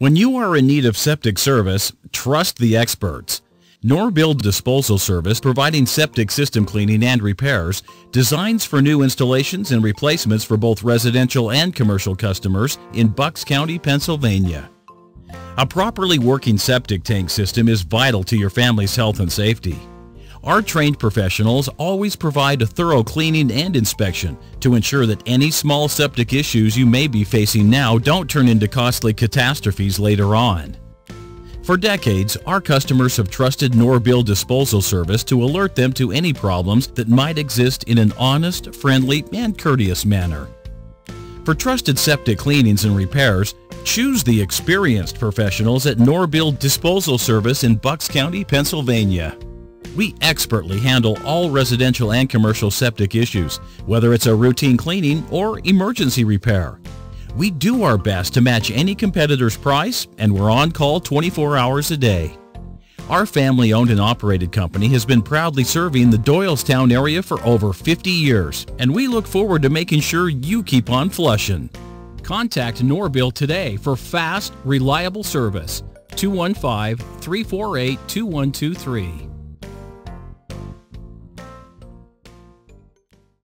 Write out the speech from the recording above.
When you are in need of septic service, trust the experts. Norbill Disposal Service, providing septic system cleaning and repairs, designs for new installations and replacements for both residential and commercial customers in Bucks County, Pennsylvania. A properly working septic tank system is vital to your family's health and safety. Our trained professionals always provide a thorough cleaning and inspection to ensure that any small septic issues you may be facing now don't turn into costly catastrophes later on. For decades, our customers have trusted Norbill Disposal Service to alert them to any problems that might exist in an honest, friendly, and courteous manner. For trusted septic cleanings and repairs, choose the experienced professionals at Norbill Disposal Service in Bucks County, Pennsylvania. We expertly handle all residential and commercial septic issues, whether it's a routine cleaning or emergency repair. We do our best to match any competitor's price, and we're on call 24 hours a day. Our family-owned and operated company has been proudly serving the Doylestown area for over 50 years, and we look forward to making sure you keep on flushing. Contact Norbill today for fast, reliable service. 215-348-2123.